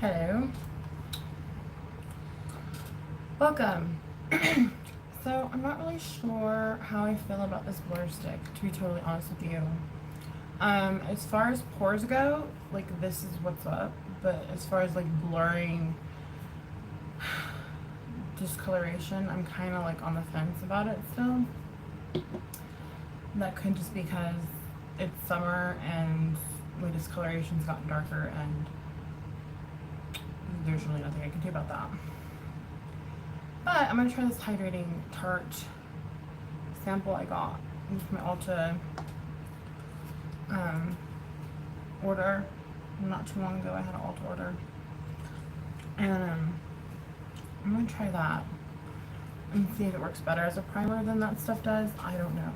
Hello. Welcome. So I'm not really sure how I feel about this blur stick, to be totally honest with you. As far as pores go, like this is what's up, but as far as like blurring discoloration, I'm kind of like on the fence about it still. That could just because it's summer and my discoloration's gotten darker and there's really nothing I can do about that. But I'm going to try this hydrating tart sample I got with my Ulta order. Not too long ago I had an Ulta order. And I'm going to try that and see if it works better as a primer than that stuff does. I don't know.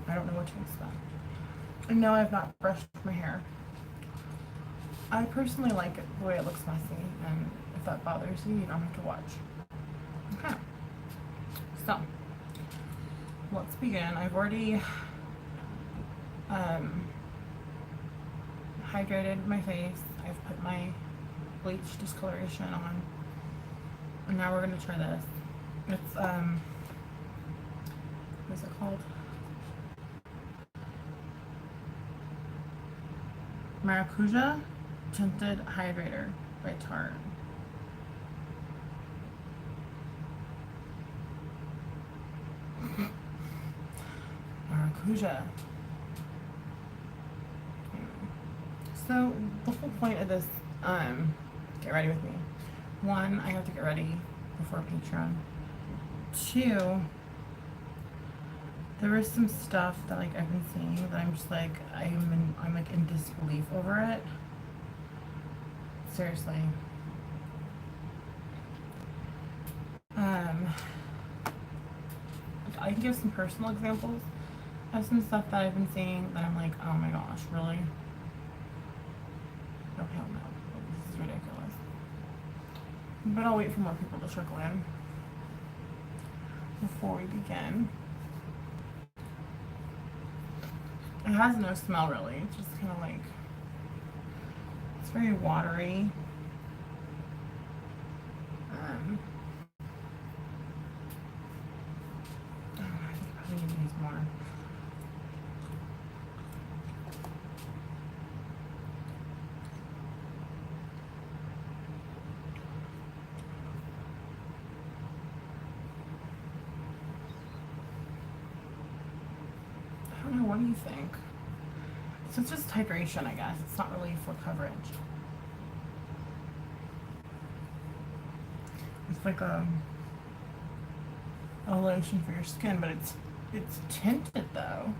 I don't know what to expect. And no, I've not brushed my hair. I personally like it the way it looks messy, and if that bothers you, you don't have to watch. Okay, so let's begin. I've already hydrated my face. I've put my bleach discoloration on, and now we're gonna try this. It's what is it called? Maracuja Tinted Hydrator by Tarte. Maracuja. So the whole point of this, get ready with me. One, I have to get ready before Patreon. Two, there is some stuff that like I've been seeing that I'm just like I'm like in disbelief over it. Seriously. I can give some personal examples of some stuff that I've been seeing that I'm like, oh my gosh, really? Oh hell no. This is ridiculous. But I'll wait for more people to trickle in before we begin. It has no smell really. It's just kind of like, it's very watery. I think I probably need to use more. I don't know, what do you think? So it's just hydration, I guess. It's not really for coverage. It's like a lotion for your skin, but it's tinted though.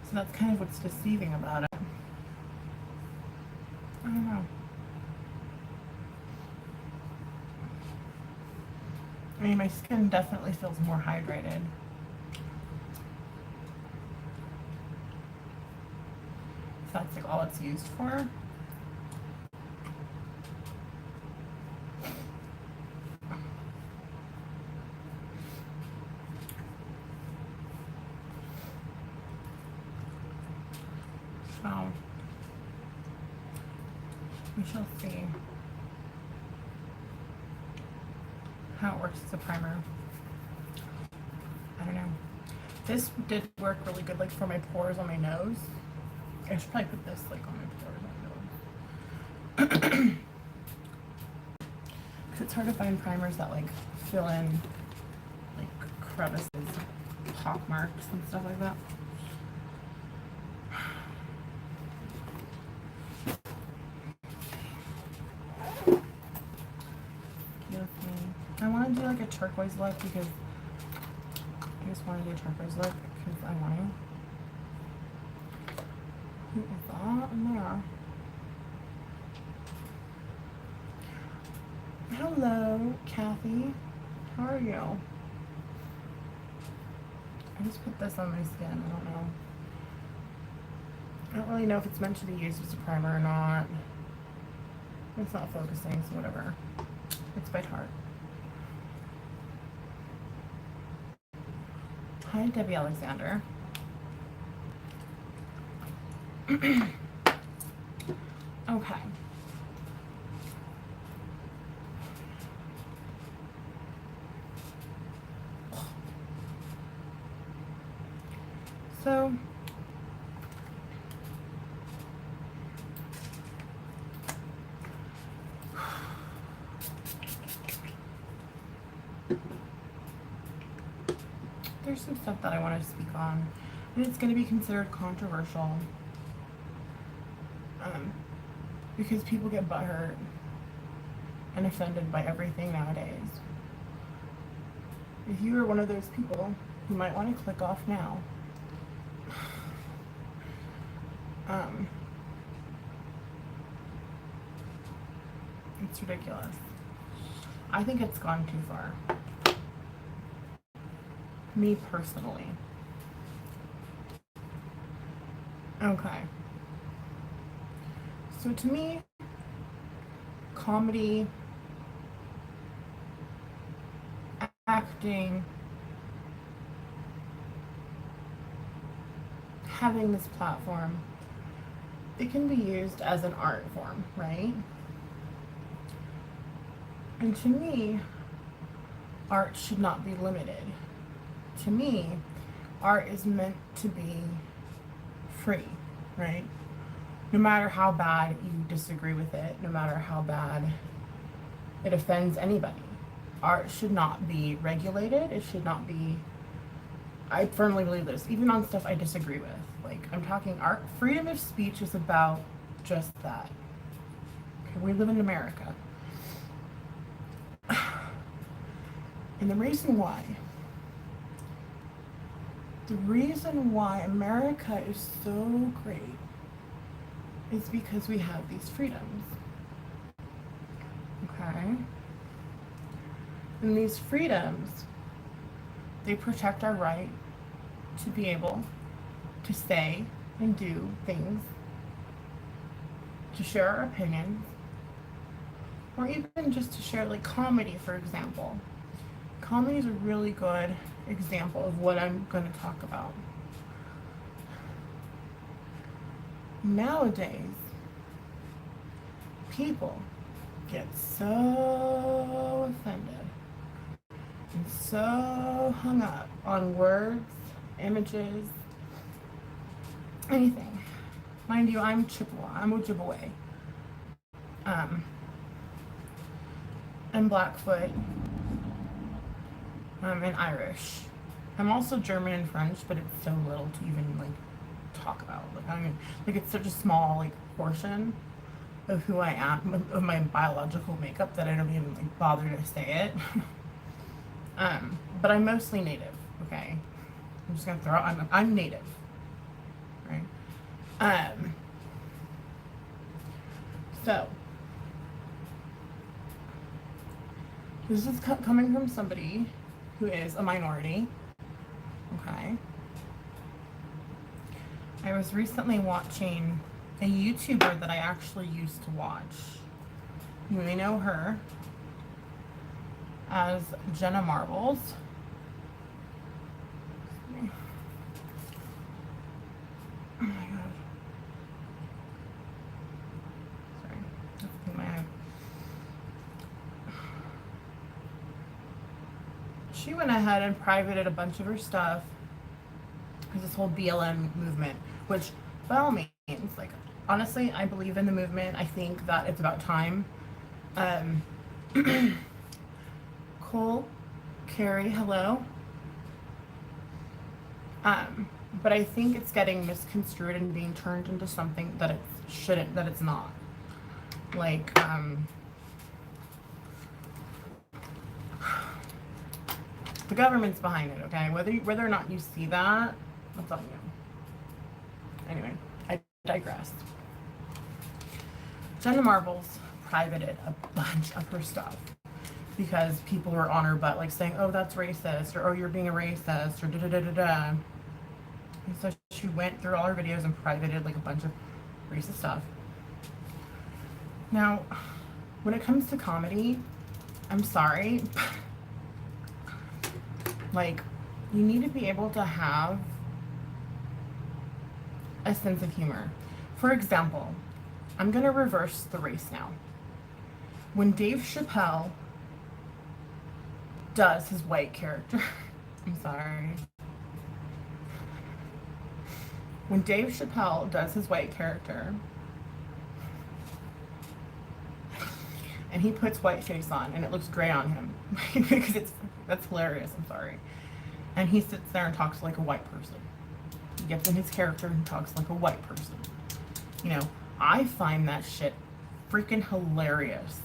So that's kind of what's deceiving about it. I don't know. I mean, my skin definitely feels more hydrated. If that's like all it's used for. So we shall see how it works as a primer. I don't know. This did work really good, like for my pores on my nose. I should probably put this like on my pores on my nose. Because it's hard to find primers that like fill in like crevices, pock marks and stuff like that. I want to do like a turquoise look because I just want to do a turquoise look because I want to. Who is that in there? Hello, Kathy. How are you? I just put this on my skin. I don't know. I don't really know if it's meant to be used as a primer or not. It's not focusing, so whatever. It's by Tarte. Hi, Debbie Alexander. Okay. So, there's some stuff that I want to speak on, and it's going to be considered controversial, because people get butthurt and offended by everything nowadays. If you are one of those people, you might want to click off now. It's ridiculous. I think it's gone too far. Me personally. Okay. So to me, comedy, acting, having this platform, it can be used as an art form, right? And to me, art should not be limited. To me, art is meant to be free, right? No matter how bad you disagree with it, no matter how bad it offends anybody, art should not be regulated. It should not be, I firmly believe this, even on stuff I disagree with. Like, I'm talking art, freedom of speech is about just that. Okay, we live in America. And the reason why America is so great is because we have these freedoms. Okay? And these freedoms, they protect our right to be able to say and do things, to share our opinions, or even just to share, like comedy, for example. Comedy is a really good example of what I'm going to talk about. Nowadays, people get so offended and so hung up on words, images, anything. Mind you, I'm Chippewa. I'm Ojibwe. I'm Blackfoot. And Irish. I'm also German and French, but it's so little to even like talk about. Like, I mean, like, it's such a small like portion of who I am, of my biological makeup, that I don't even like bother to say it. But I'm mostly native. Okay, I'm just gonna throw out, I'm native, right? So this is coming from somebody who is a minority. Okay. I was recently watching a YouTuber that I actually used to watch. You may know her as Jennamarbles. Oh my god. Sorry. That's in my eye. She went ahead and privated a bunch of her stuff. There's this whole BLM movement, which, by all means, like, honestly, I believe in the movement. I think that it's about time. Cole, Carrie, hello. But I think it's getting misconstrued and being turned into something that it shouldn't, that it's not. Like, the government's behind it, okay? Whether or not you see that, that's on you. Anyway, I digress. Jennamarbles privated a bunch of her stuff because people were on her butt, like saying, "Oh, that's racist," or "Oh, you're being a racist," or da da da da da. And so she went through all her videos and privated like a bunch of racist stuff. Now, when it comes to comedy, I'm sorry. Like, you need to be able to have a sense of humor. For example, I'm gonna reverse the race now. When Dave Chappelle does his white character, I'm sorry. When Dave Chappelle does his white character, and he puts white face on, and it looks gray on him, because that's hilarious, I'm sorry. And he sits there and talks like a white person. He gets in his character and talks like a white person. You know, I find that shit freaking hilarious,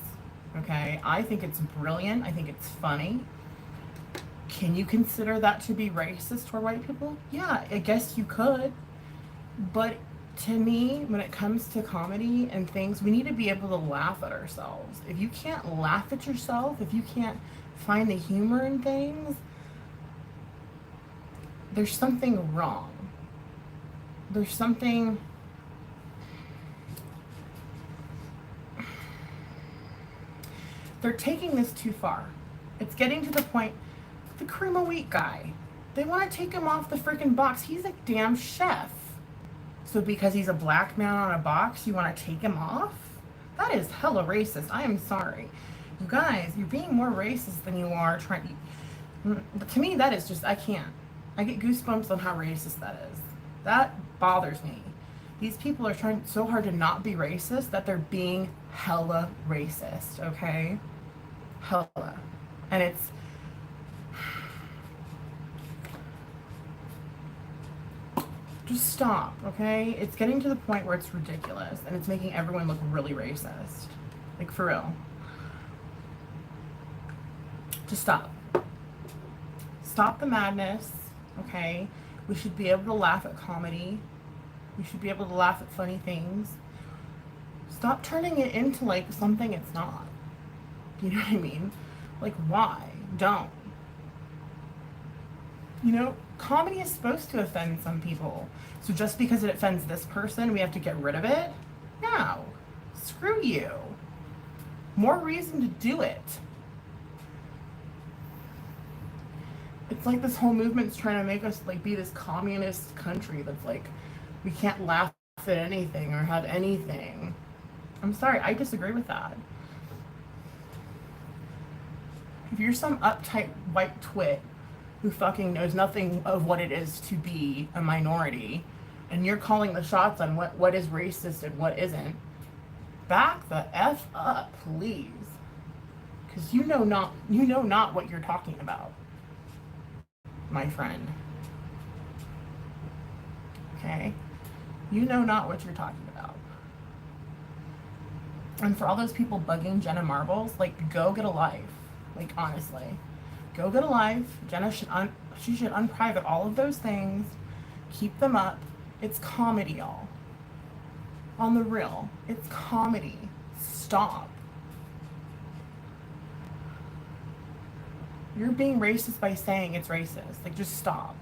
okay? I think it's brilliant. I think it's funny. Can you consider that to be racist for white people? Yeah, I guess you could. But to me, when it comes to comedy and things, we need to be able to laugh at ourselves. If you can't laugh at yourself, if you can't find the humor in things, there's something wrong. There's something... They're taking this too far. It's getting to the point, the cream of wheat guy, they want to take him off the freaking box. He's a damn chef. So because he's a black man on a box, you want to take him off? That is hella racist. I am sorry. You guys, you're being more racist than you are trying to... To me, that is just, I can't. I get goosebumps on how racist that is. That bothers me. These people are trying so hard to not be racist that they're being hella racist, okay? Hella. And it's... Just stop, okay? It's getting to the point where it's ridiculous, and it's making everyone look really racist. Like, for real. Just stop. Stop the madness, okay? We should be able to laugh at comedy. We should be able to laugh at funny things. Stop turning it into, like, something it's not. You know what I mean? Like, why? Don't. You know, comedy is supposed to offend some people. So just because it offends this person, we have to get rid of it? No. Screw you. More reason to do it. It's like this whole movement's trying to make us, like, be this communist country that's like, we can't laugh at anything or have anything. I'm sorry, I disagree with that. If you're some uptight white twit who fucking knows nothing of what it is to be a minority, and you're calling the shots on what is racist and what isn't, back the F up, please. Because you know not what you're talking about, my friend. Okay? You know not what you're talking about. And for all those people bugging Jennamarbles, like, go get a life. Like, honestly. Go get a life. Jenna should she should unprivate all of those things. Keep them up. It's comedy, y'all. On the real. It's comedy. Stop. You're being racist by saying it's racist. Like, just stop.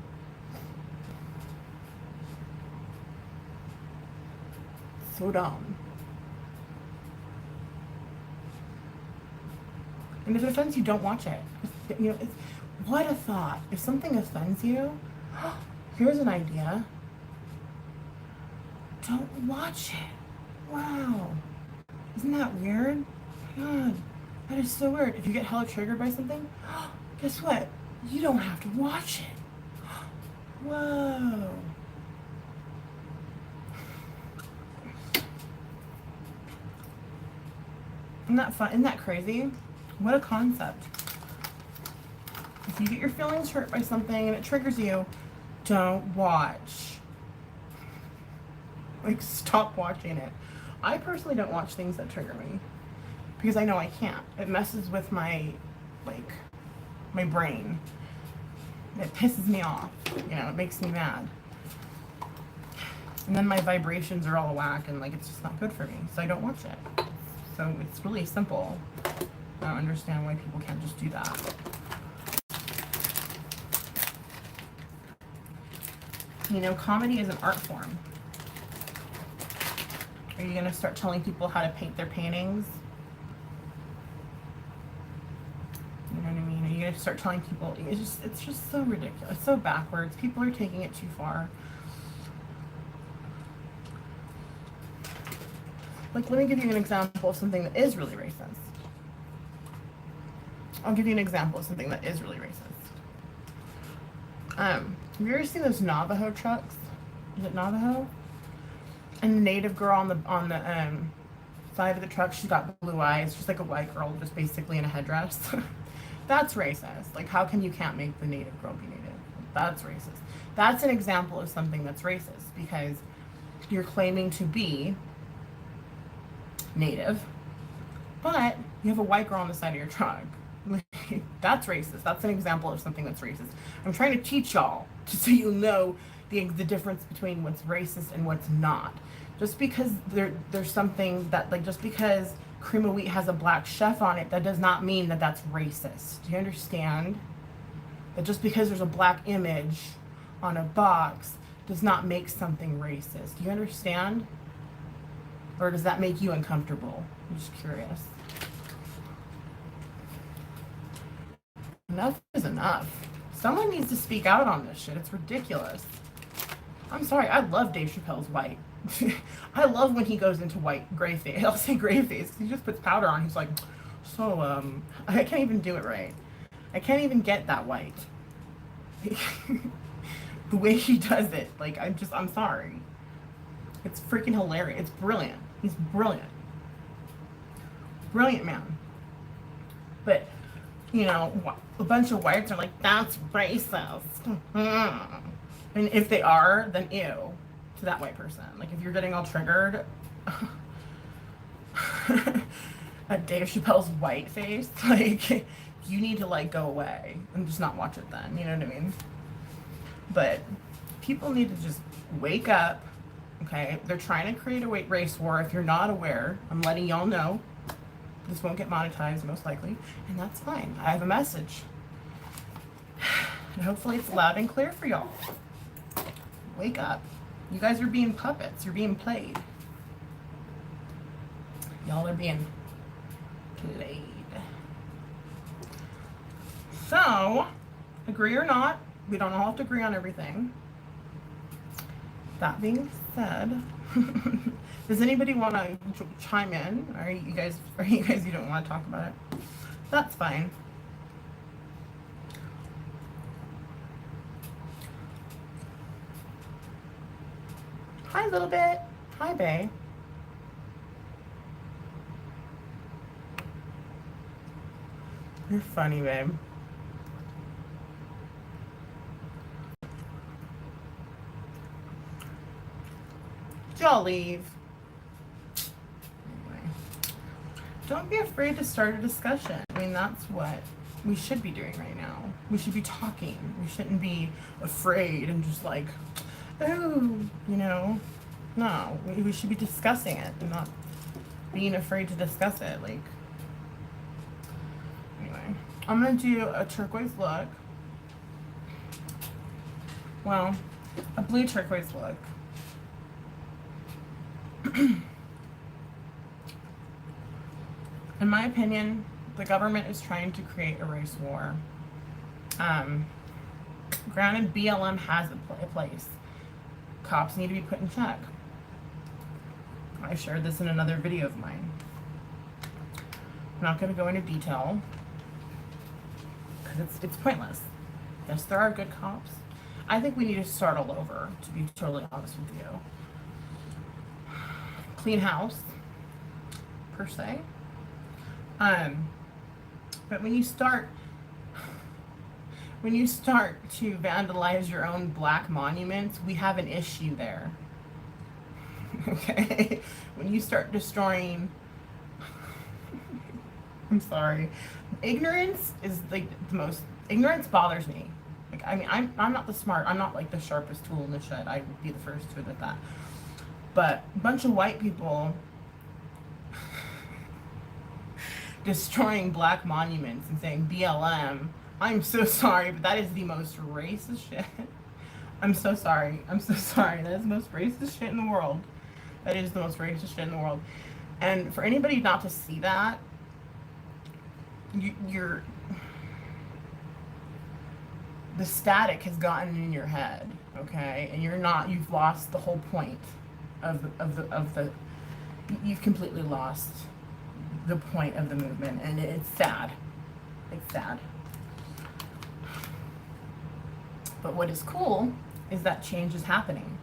So dumb. And if it offends you, don't watch it. You know, what a thought. If something offends you, here's an idea. Don't watch it. Wow. Isn't that weird? God, that is so weird. If you get hella triggered by something, guess what? You don't have to watch it. Whoa. Isn't that fun? Isn't that crazy? What a concept. If you get your feelings hurt by something and it triggers you, don't watch. Like, stop watching it. I personally don't watch things that trigger me because I know I can't. It messes with my, like, my brain. It pisses me off. You know, it makes me mad. And then my vibrations are all whack and, like, it's just not good for me. So I don't watch it. So it's really simple. I don't understand why people can't just do that. You know, comedy is an art form. Are you going to start telling people how to paint their paintings? You know what I mean? Are you going to start telling people? It's just so ridiculous. It's so backwards. People are taking it too far. Like, let me give you an example of something that is really racist. I'll give you an example of something that is really racist. Have you ever seen those Navajo trucks? Is it Navajo? And the native girl on the side of the truck, she's got blue eyes, just like a white girl, just basically in a headdress. That's racist. Like, how come you can't make the native girl be native? That's racist. That's an example of something that's racist because you're claiming to be native, but you have a white girl on the side of your truck. That's racist. That's an example of something that's racist. I'm trying to teach y'all just so you know the difference between what's racist and what's not. Just because there's something that, like, just because cream of wheat has a black chef on it, that does not mean that that's racist. Do you understand? That just because there's a black image on a box does not make something racist. Do you understand? Or does that make you uncomfortable? I'm just curious. Enough is enough. Someone needs to speak out on this shit. It's ridiculous. I'm sorry. I love Dave Chappelle's white. I love when he goes into white, gray face. I'll say gray face because he just puts powder on. He's like, so, I can't even do it right. I can't even get that white. The way he does it, like, I'm sorry. It's freaking hilarious. It's brilliant. He's brilliant. Brilliant man. But, you know, a bunch of whites are like, that's racist. And if they are, then ew to that white person. Like, if you're getting all triggered at Dave Chappelle's white face, like, you need to, like, go away and just not watch it then. You know what I mean? But people need to just wake up, okay? They're trying to create a race war. If you're not aware, I'm letting y'all know. This won't get monetized, most likely, and that's fine. I have a message. And hopefully it's loud and clear for y'all. Wake up. You guys are being puppets. You're being played. Y'all are being played. So, agree or not, we don't all have to agree on everything. That being said, does anybody want to chime in? Are you guys you don't want to talk about it? That's fine. Hi, little bit. Hi, bae. You're funny, babe. Y'all leave. Anyway, don't be afraid to start a discussion. I mean, that's what we should be doing right now. We should be talking. We shouldn't be afraid and just like, oh, you know. No, we should be discussing it and not being afraid to discuss it. Like, anyway, I'm gonna do a turquoise look. Well, a blue turquoise look. In my opinion, the government is trying to create a race war. Granted, BLM has a place. Cops need to be put in check. I shared this in another video of mine. I'm not going to go into detail because it's pointless. Yes, there are good cops. I think we need to start all over, to be totally honest with you. Clean house, per se. But when you start to vandalize your own black monuments, we have an issue there. Okay? When you start destroying, I'm sorry, ignorance is like the most, ignorance bothers me. Like, I mean, I'm not I'm not like the sharpest tool in the shed. I would be the first to admit that. But a bunch of white people destroying black monuments and saying BLM, I'm so sorry, but that is the most racist shit. I'm so sorry. I'm so sorry. That is the most racist shit in the world. That is the most racist shit in the world. And for anybody not to see that, you're the static has gotten in your head, okay? And you've lost the whole point of the you've completely lost the point of the movement, and it's sad. It's sad. But what is cool is that change is happening.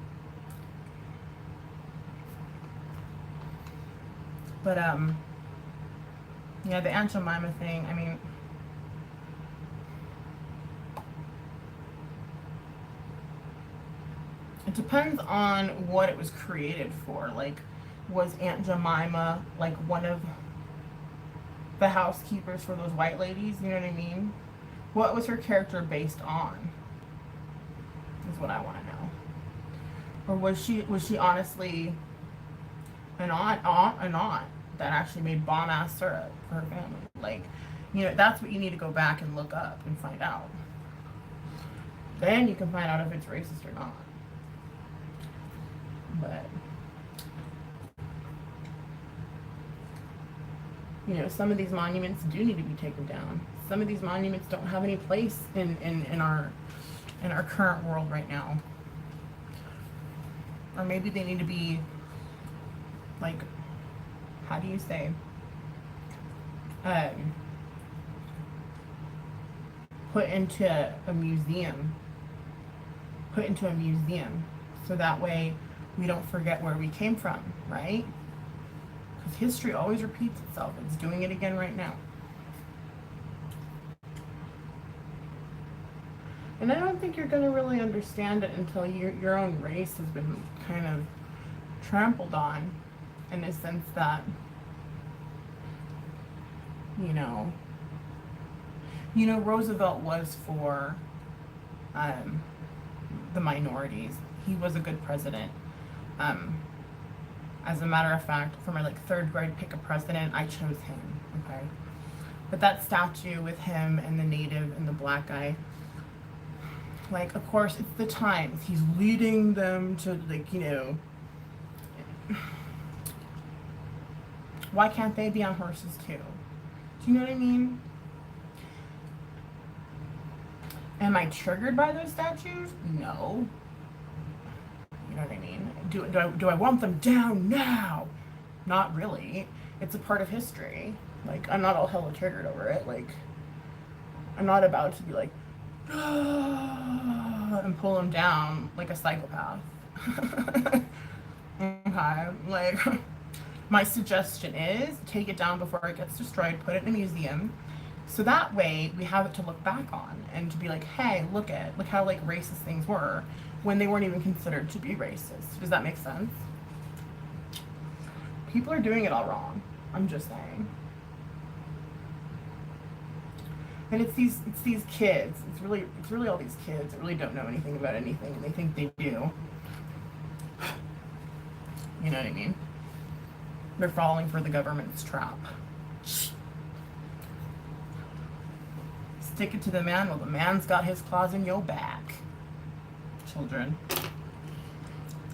But yeah, the Aunt Jemima thing, I mean, it depends on what it was created for. Like, was Aunt Jemima like one of the housekeepers for those white ladies? You know what I mean? What was her character based on? Is what I want to know. Or was she honestly an aunt that actually made bomb ass syrup for her family? Like, you know, that's what you need to go back and look up and find out. Then you can find out if it's racist or not. But you know, some of these monuments do need to be taken down. Some of these monuments don't have any place in our current world right now. Or maybe they need to be, like, how do you say, put into a museum. Put into a museum. So that way we don't forget where we came from, right? Because history always repeats itself. It's doing it again right now. And I don't think you're going to really understand it until your own race has been kind of trampled on, in the sense that, you know, Roosevelt was for the minorities. He was a good president. As a matter of fact, for my like 3rd grade pick a president, I chose him. Okay, but that statue with him and the native and the black guy, like, of course, it's the times. He's leading them to, like, you know, why can't they be on horses too? Do you know what I mean? Am I triggered by those statues? No. You know what I mean? Do I want them down now? Not really. It's a part of history. Like, I'm not all hella triggered over it. Like, I'm not about to be like, and pull them down like a psychopath. Okay, like, my suggestion is take it down before it gets destroyed, put it in a museum, so that way we have it to look back on and to be like, hey, look how like racist things were when they weren't even considered to be racist. Does that make sense? People are doing it all wrong. I'm just saying. And it's these kids. It's really all these kids that really don't know anything about anything, and they think they do. You know what I mean? They're falling for the government's trap. Stick it to the man. Well, the man's got his claws in your back. Children.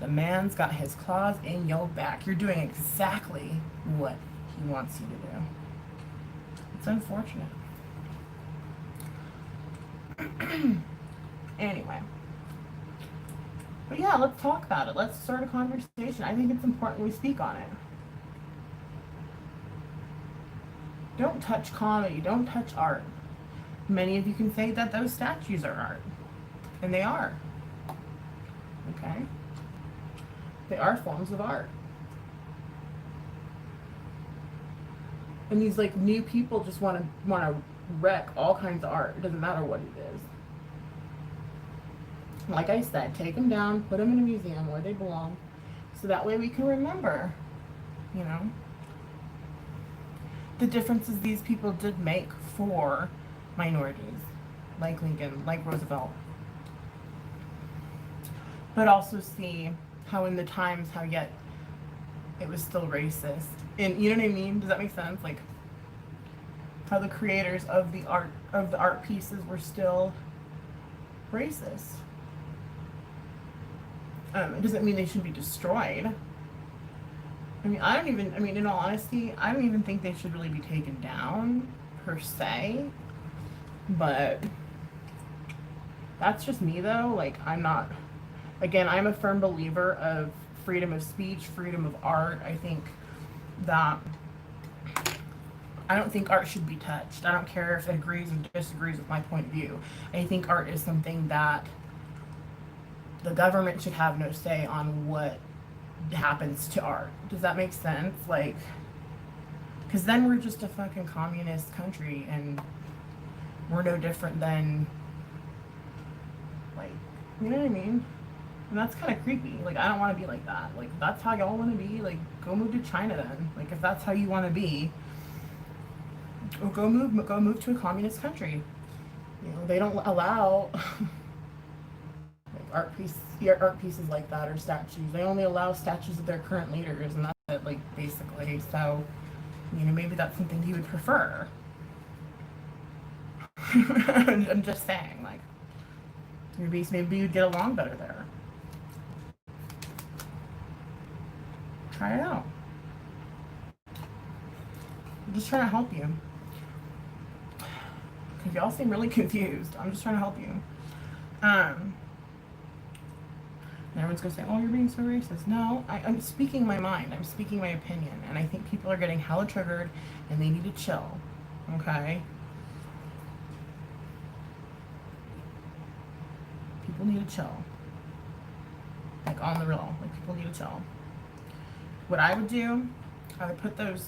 The man's got his claws in your back. You're doing exactly what he wants you to do. It's unfortunate. Anyway. But yeah, let's talk about it. Let's start a conversation. I think it's important we speak on it. Don't touch comedy. Don't touch art. Many of you can say that those statues are art. And they are. Okay? They are forms of art. And these like new people just want to wreck all kinds of art. It doesn't matter what it is. Like I said, take them down, put them in a museum where they belong, so that way we can remember, you know, the differences these people did make for minorities, like Lincoln, like Roosevelt. But also see how in the times, how yet it was still racist. And you know what I mean? Does that make sense? Like, how the creators of the art pieces were still racist. It doesn't mean they should be destroyed. I mean, in all honesty, I don't even think they should really be taken down, per se. But that's just me, though. Like, I'm a firm believer of freedom of speech, freedom of art. I think that I don't think art should be touched. I don't care if it agrees or disagrees with my point of view. I think art is something that the government should have no say on what happens to art. Does that make sense? Like, because then we're just a fucking communist country and we're no different than, like, you know what I mean? And that's kind of creepy. Like, I don't want to be like that. Like, if that's how y'all want to be, like, go move to China then. Like, if that's how you want to be, or go move to a communist country. You know, they don't allow like art pieces like that or statues. They only allow statues of their current leaders, and that's it, like, basically. So, you know, maybe that's something you would prefer. I'm just saying, like, maybe you'd get along better there. Try it out. I'm just trying to help you. Because y'all seem really confused. I'm just trying to help you. And everyone's going to say, oh, you're being so racist. No, I'm speaking my mind. I'm speaking my opinion. And I think people are getting hella triggered and they need to chill. Okay? People need to chill. Like, on the real. Like, people need to chill. What I would do, I would put those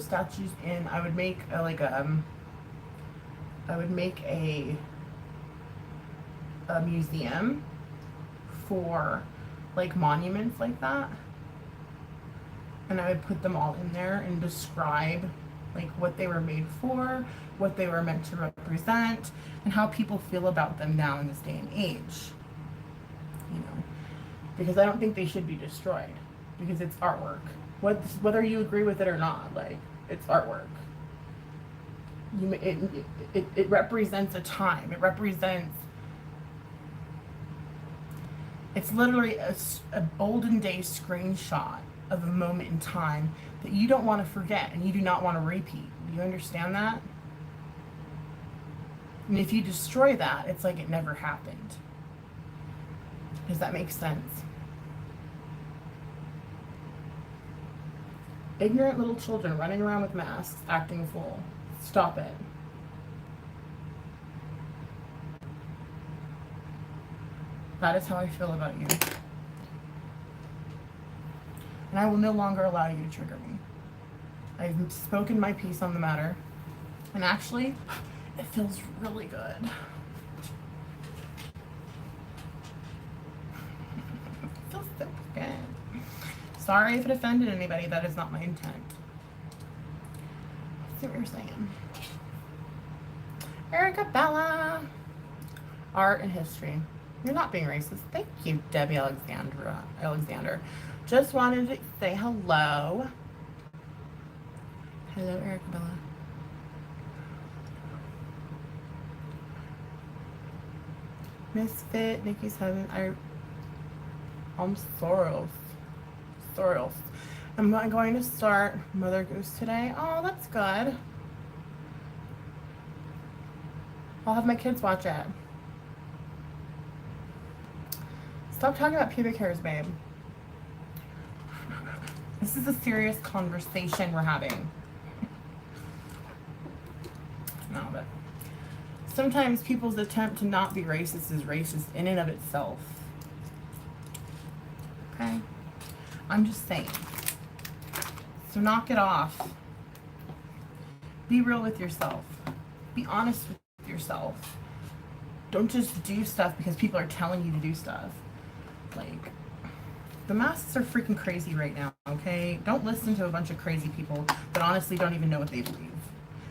statues in. I would make a museum for, like, monuments like that, and I would put them all in there and describe, like, what they were made for, what they were meant to represent, and how people feel about them now in this day and age. You know, because I don't think they should be destroyed, because it's artwork. Whether you agree with it or not, like, it's artwork. It represents a time. It represents. It's literally a olden day screenshot of a moment in time that you don't want to forget and you do not want to repeat. Do you understand that? And if you destroy that, it's like it never happened. Does that make sense? Ignorant little children running around with masks, acting a fool. Stop it. That is how I feel about you. And I will no longer allow you to trigger me. I've spoken my piece on the matter. And actually, it feels really good. It feels so good. Sorry if it offended anybody. That is not my intent. Let's see what you're saying. Erica Bella. Art and history. You're not being racist. Thank you, Debbie Alexander. Just wanted to say hello. Hello, Erica Bella. Misfit, Nikki's husband. I'm Soros. I'm not going to start Mother Goose today. Oh, that's good. I'll have my kids watch it. Stop talking about pubic hairs, babe. This is a serious conversation we're having. No, but sometimes people's attempt to not be racist is racist in and of itself. Okay? I'm just saying. So knock it off. Be real with yourself. Be honest with yourself. Don't just do stuff because people are telling you to do stuff. Like, the masks are freaking crazy right now, okay? Don't listen to a bunch of crazy people that honestly don't even know what they believe.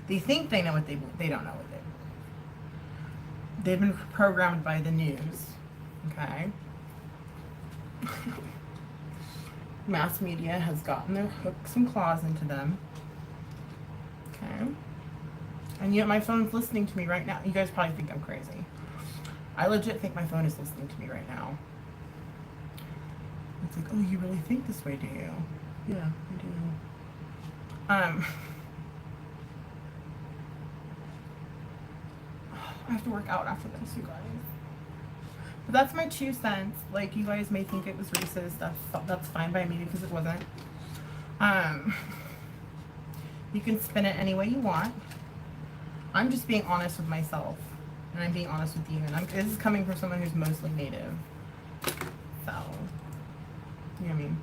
They think they know what they believe. They don't know what they believe. They've been programmed by the news, okay? Mass media has gotten their hooks and claws into them, okay? And yet my phone's listening to me right now. You guys probably think I'm crazy. I legit think my phone is listening to me right now. It's like, oh, you really think this way, do you? Yeah, I do. I have to work out after this, you guys. But that's my 2 cents. Like, you guys may think it was racist. That's fine by me because it wasn't. You can spin it any way you want. I'm just being honest with myself, and I'm being honest with you. And this is coming from someone who's mostly native, so you know what I mean.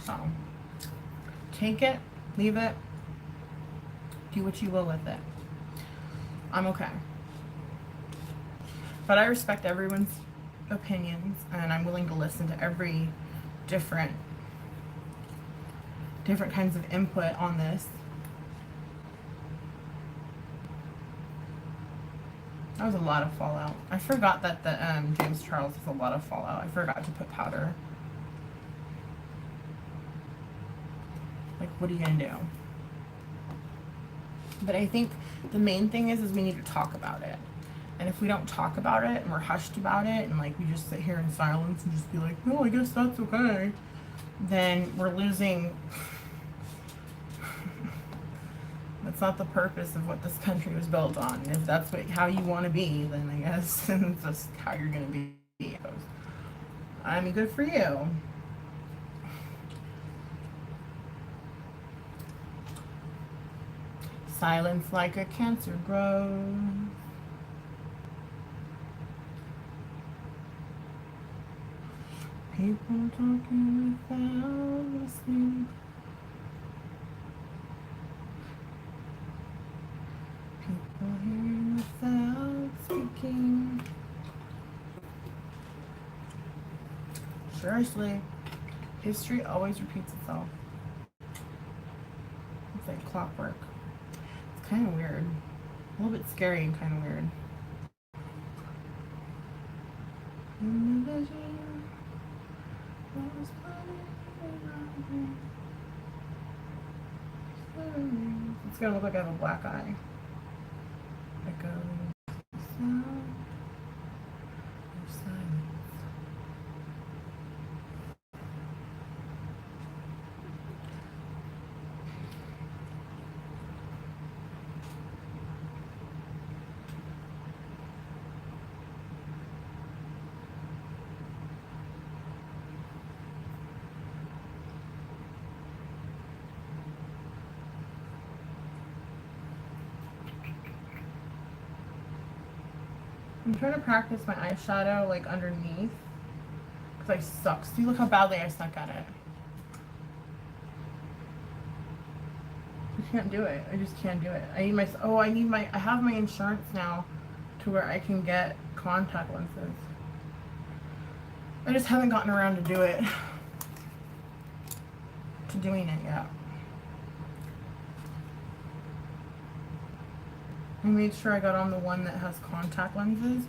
So take it, leave it, do what you will with it. I'm okay. But I respect everyone's opinions, and I'm willing to listen to every different kinds of input on this. That was a lot of fallout. I forgot that the James Charles is a lot of fallout. I forgot to put powder. Like, what are you gonna do? But I think the main thing is we need to talk about it. And if we don't talk about it and we're hushed about it and like we just sit here in silence and just be like, no, I guess that's okay, then we're losing. That's not the purpose of what this country was built on. If that's how you want to be, then I guess it's just how you're going to be. I mean, good for you. Silence like a cancer grows. People talking without listening. People hearing without speaking. Seriously, history always repeats itself. It's like clockwork. It's kind of weird. A little bit scary and kind of weird. It's gonna look like I have a black eye. Echoes, sound of silence. I'm trying to practice my eyeshadow like underneath because I suck. See, look how badly I suck at it. I can't do it. I just can't do it. I need I have my insurance now to where I can get contact lenses. I just haven't gotten around to doing it yet. I made sure I got on the one that has contact lenses.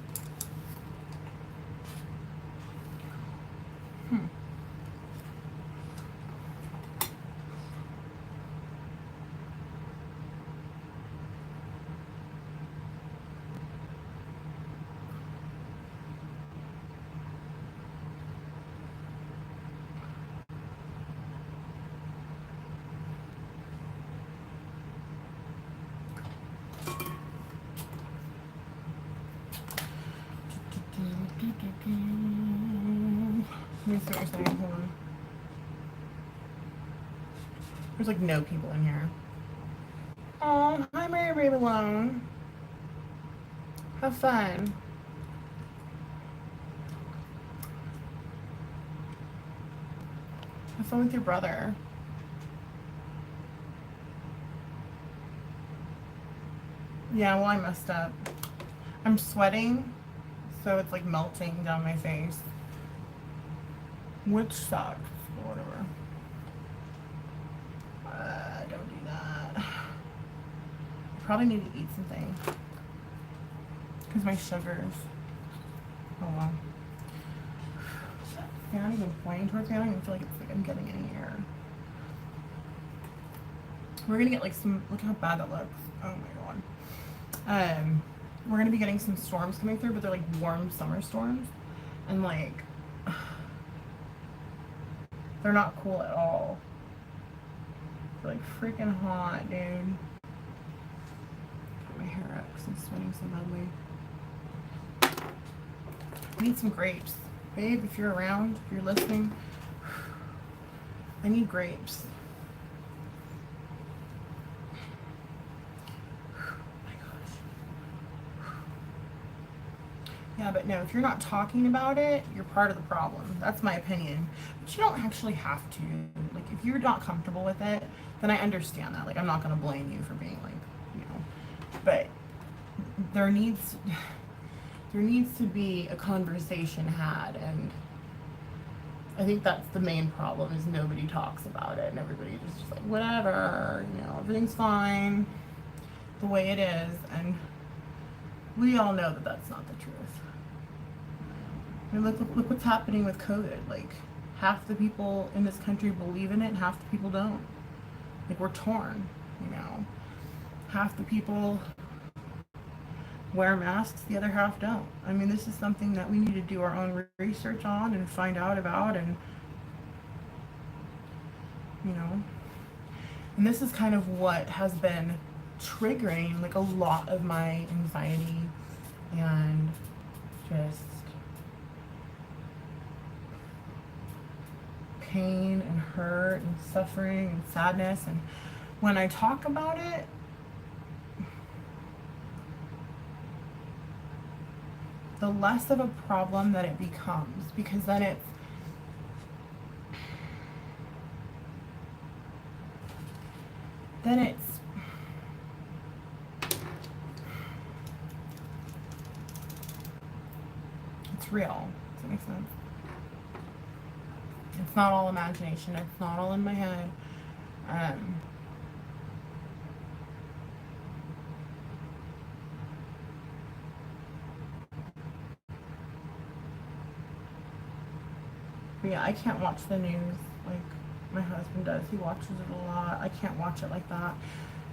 Let me see what you're saying. Hold on. There's like no people in here. Oh, hi Mary Baby Alone. Have fun. Have fun with your brother. Yeah, well, I messed up. I'm sweating, so it's like melting down my face. Which sucks, but whatever. Don't do that. I probably need to eat something. Because my sugars. Oh well. You're not even pointing towards me. I don't even feel like it's like I'm getting any air. We're gonna get like some, look how bad that looks. Oh my god. We're gonna be getting some storms coming through, but they're like warm summer storms. And like, they're not cool at all. They're like freaking hot, dude. Put my hair up because I'm sweating so badly. I need some grapes. Babe, if you're around, if you're listening, I need grapes. Yeah, but no, if you're not talking about it, you're part of the problem. That's my opinion. But you don't actually have to. Like, if you're not comfortable with it, then I understand that. Like, I'm not going to blame you for being like, you know. But there needs to be a conversation had, and I think that's the main problem is nobody talks about it, and everybody's just like, whatever, you know, everything's fine the way it is, and we all know that that's not the truth. I mean, look what's happening with COVID. Like, half the people in this country believe in it, half the people don't. Like, we're torn, you know. Half the people wear masks, the other half don't. I mean, this is something that we need to do our own research on and find out about, and, you know. And this is kind of what has been triggering, like, a lot of my anxiety and just pain and hurt and suffering and sadness. And when I talk about it, the less of a problem that it becomes, because then it's real. Does that make sense? It's not all imagination. It's not all in my head. But yeah, I can't watch the news like my husband does. He watches it a lot. I can't watch it like that.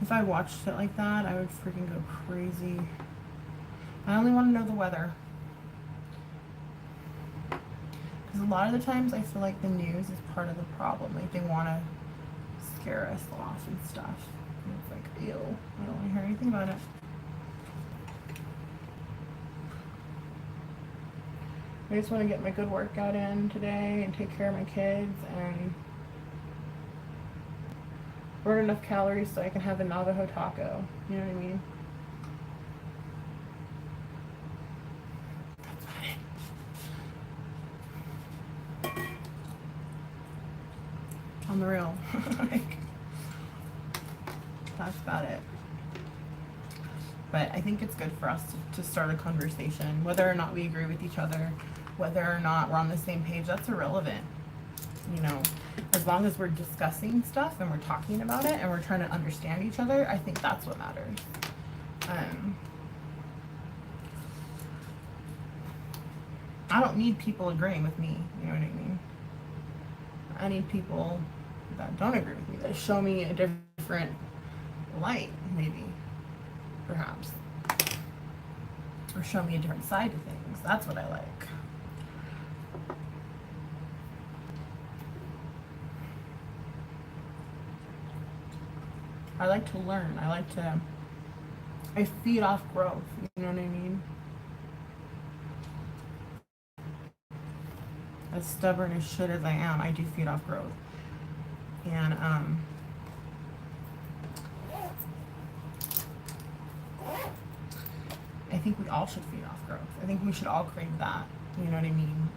If I watched it like that, I would freaking go crazy. I only want to know the weather. Because a lot of the times I feel like the news is part of the problem. Like, they want to scare us off and stuff. And it's like, ew, I don't want to hear anything about it. I just want to get my good workout in today and take care of my kids and burn enough calories so I can have a Navajo taco. You know what I mean? On the real. Like, that's about it. But I think it's good for us to start a conversation. Whether or not we agree with each other, whether or not we're on the same page, that's irrelevant. You know, as long as we're discussing stuff and we're talking about it and we're trying to understand each other, I think that's what matters. I don't need people agreeing with me, you know what I mean? I need people that don't agree with me, that show me a different light, maybe, perhaps. Or show me a different side to things. That's what I like. I like to learn. I feed off growth, you know what I mean? As stubborn as shit as I am, I do feed off growth. And I think we all should feed off growth. I think we should all crave that. You know what I mean?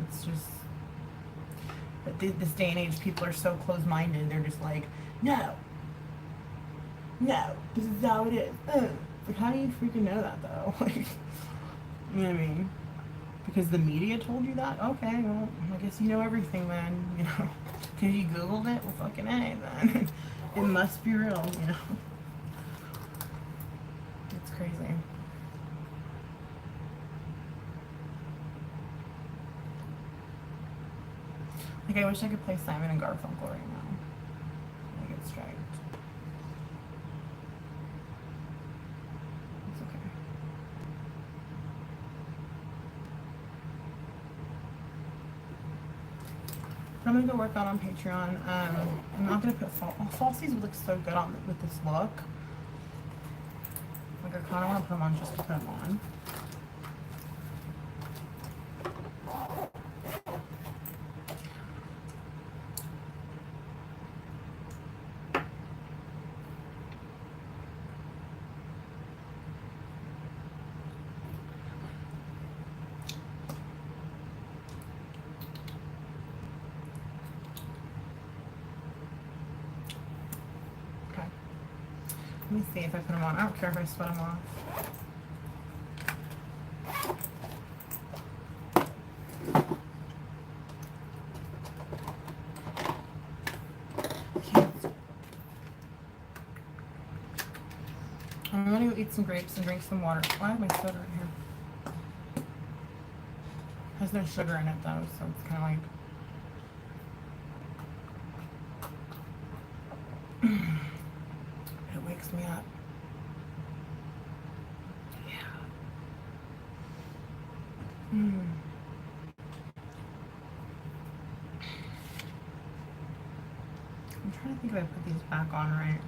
It's just, but this day and age, people are so close-minded. They're just like, no, this is how it is. Like, how do you freaking know that, though? Like, you know what I mean? Because the media told you that? Okay, well, I guess you know everything then, you know. Because you Googled it? Well, fucking A, then. It must be real, you know. It's crazy. Like, I wish I could play Simon and Garfunkel right now. I get striked. It's okay. I'm gonna go work out on Patreon. I'm not gonna put falsies would look so good on with this look. Like, I kind of want to put them on just to put them on. Let me see if I put them on. I don't care if I sweat them off. I'm gonna go eat some grapes and drink some water. Why have my soda in here? Has no sugar in it though, so it's kind of like it wakes me up. Yeah. I'm trying to think if I put these back on right.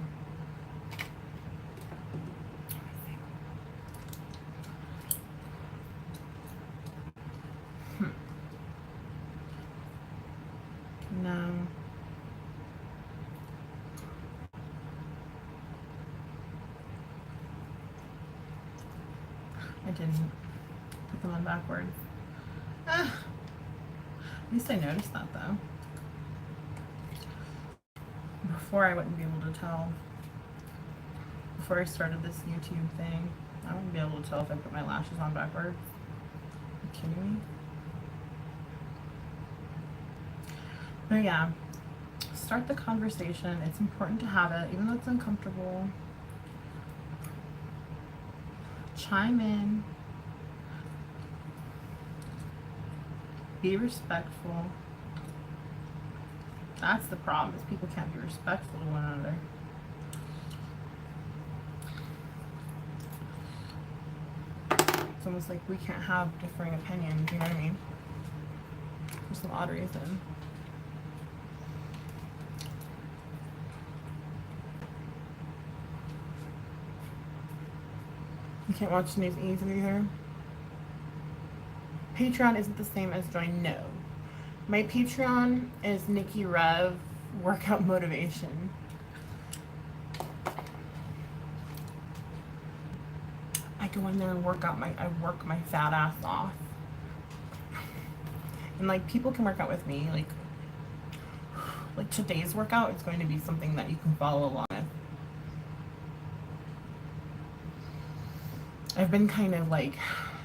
No. I didn't put them on backwards. At least I noticed that though. Before I wouldn't be able to tell. Before I started this YouTube thing, I wouldn't be able to tell if I put my lashes on backwards. Are you kidding me? But yeah, start the conversation. It's important to have it, even though it's uncomfortable. Chime in. Be respectful. That's the problem, is people can't be respectful to one another. It's almost like we can't have differing opinions, you know what I mean? For some odd reason. You can't watch news easily either. Patreon isn't the same as join. No. My Patreon is Nikki Rev Workout Motivation. I go in there and work my fat ass off. And like people can work out with me. Like today's workout is going to be something that you can follow along with. I've been kind of like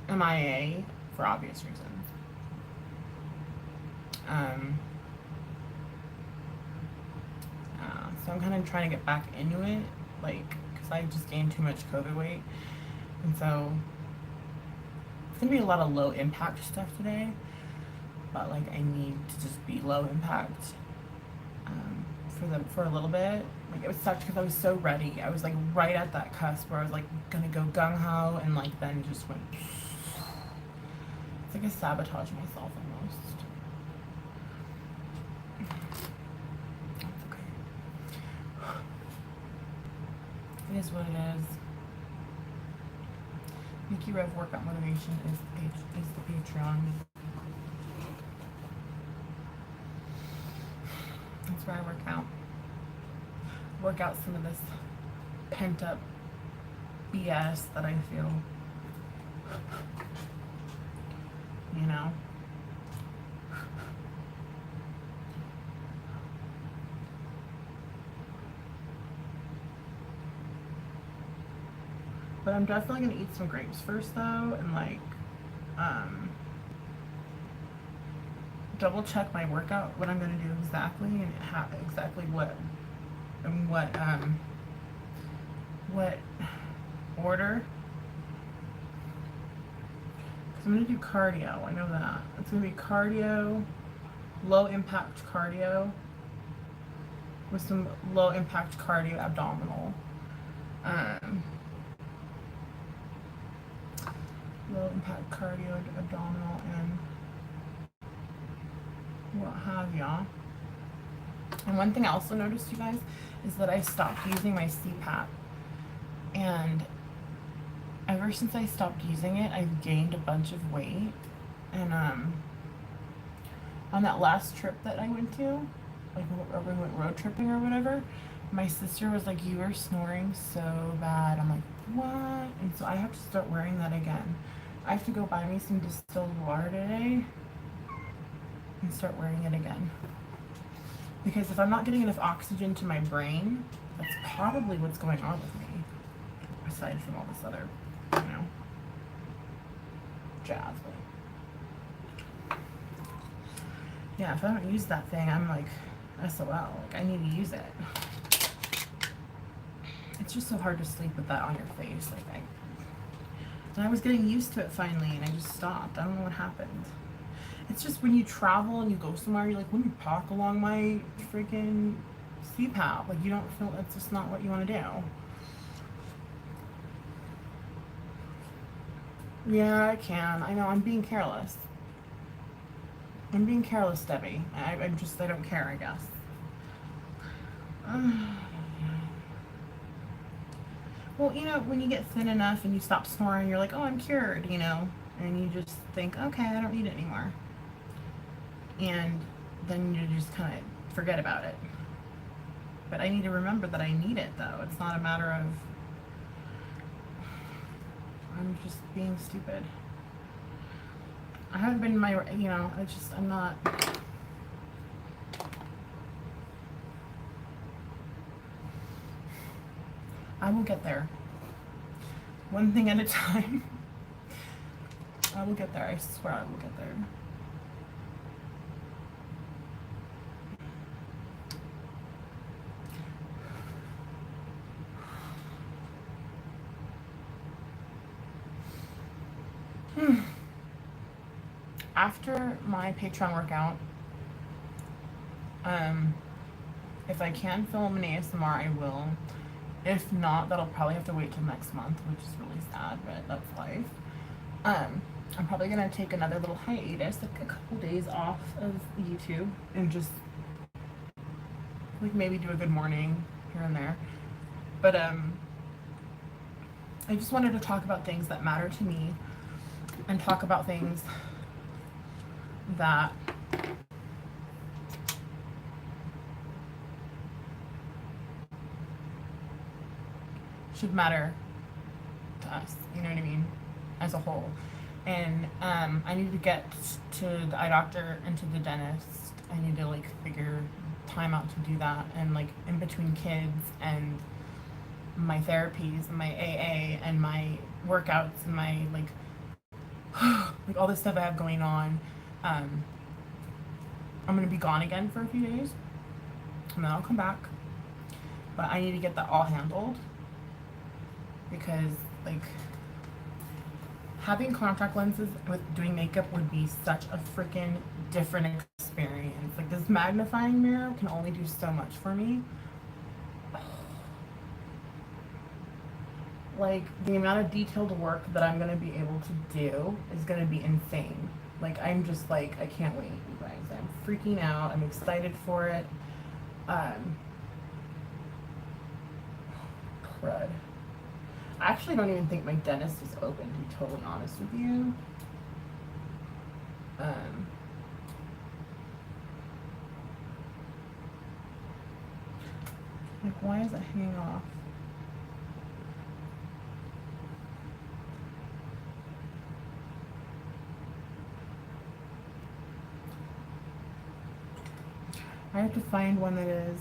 MIA for obvious reasons. So I'm kind of trying to get back into it, like, because I just gained too much COVID weight. And so it's going to be a lot of low impact stuff today. But like I need to just be low impact for a little bit. Like it was sucked because I was so ready. I was like right at that cusp where I was like gonna go gung-ho and like then just went. It's like I sabotage myself almost. That's okay. It is what it is. Nikki Rev Workout Motivation is the Patreon. That's where I work out. Work out some of this pent up BS that I feel. You know? But I'm definitely gonna eat some grapes first though, and like, double check my workout, what I'm gonna do exactly, and exactly what order. Because I'm gonna do cardio, I know that. It's gonna be cardio, low impact cardio, with some low impact cardio abdominal. Low impact cardio abdominal and what have ya. And one thing I also noticed, you guys, is that I stopped using my CPAP. And ever since I stopped using it, I've gained a bunch of weight. And on that last trip that I went to, like where we went road tripping or whatever, my sister was like, "You were snoring so bad." I'm like, "What?" And so I have to start wearing that again. I have to go buy me some distilled water today and start wearing it again. Because if I'm not getting enough oxygen to my brain, that's probably what's going on with me. aside from all this other, you know, jazz. But yeah, if I don't use that thing, I'm like SOL. Like, I need to use it. It's just so hard to sleep with that on your face. Like, and I was getting used to it finally, and I just stopped. I don't know what happened. It's just when you travel and you go somewhere, you're like, let me park along my freaking CPAP. Like, you don't feel, it's just not what you want to do. Yeah, I can. I know, I'm being careless. I'm being careless, Debbie. I don't care, I guess. Well, you know, when you get thin enough and you stop snoring, you're like, oh, I'm cured, you know? And you just think, okay, I don't need it anymore. And then you just kind of forget about it. But I need to remember that I need it, though. It's not a matter of, I'm just being stupid. I haven't been you know, I'm not. I will get there. One thing at a time. I will get there. I swear I will get there. After my Patreon workout, if I can film an ASMR, I will. If not, that'll probably have to wait till next month, which is really sad, but that's life. I'm probably gonna take another little hiatus, like a couple days off of YouTube, and just like maybe do a good morning here and there. But I just wanted to talk about things that matter to me, and talk about things that should matter to us, you know what I mean, as a whole. And I need to get to the eye doctor and to the dentist. I need to like figure time out to do that, and like in between kids and my therapies and my AA and my workouts and my like like all this stuff I have going on, I'm gonna be gone again for a few days, and then I'll come back. But I need to get that all handled, because like having contact lenses with doing makeup would be such a freaking different experience. Like, this magnifying mirror can only do so much for me. Like, the amount of detailed work that I'm gonna be able to do is gonna be insane. Like, I'm just like, I can't wait, you guys. I'm freaking out. I'm excited for it. Crud. I actually don't even think my dentist is open, to be totally honest with you. Like, why is it hanging off? I have to find one that is,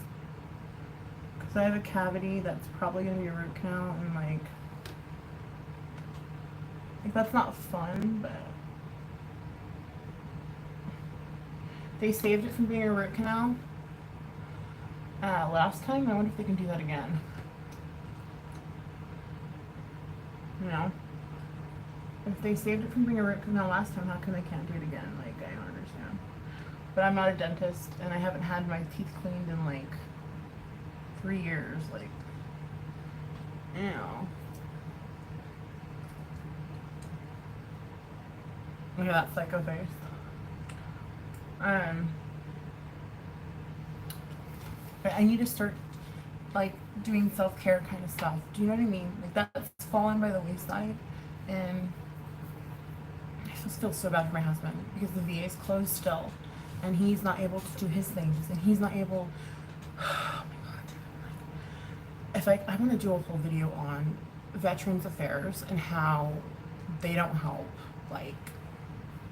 because I have a cavity that's probably going to be a root canal, and like that's not fun, but they saved it from being a root canal last time. I wonder if they can do that again. You know, if they saved it from being a root canal last time, how come they can't do it again? Like, I don't understand. But I'm not a dentist, and I haven't had my teeth cleaned in like 3 years. Like, ew. Look at that psycho face. But I need to start like doing self-care kind of stuff. Do you know what I mean? Like, that's fallen by the wayside, and I just feel so bad for my husband because the VA is closed still, and he's not able to do his things, and he's not able. Oh my god! If I want to do a whole video on Veterans Affairs and how they don't help. Like,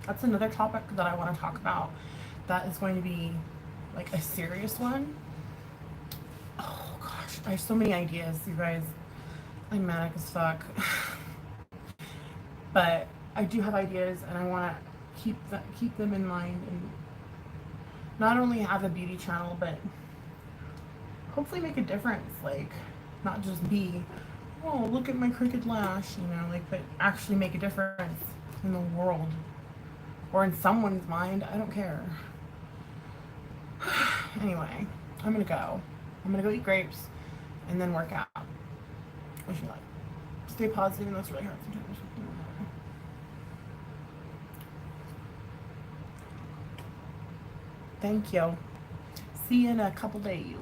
that's another topic that I want to talk about. That is going to be like a serious one. Oh gosh, I have so many ideas, you guys. I'm manic as fuck. But I do have ideas, and I want to keep them in mind, and not only have a beauty channel, but hopefully make a difference. Like, not just be, oh, look at my crooked lash, you know, like, but actually make a difference in the world or in someone's mind. I don't care. Anyway, I'm gonna go. I'm gonna go eat grapes and then work out. Wish you luck. Stay positive, even though it's really hard sometimes. Thank you. See you in a couple days.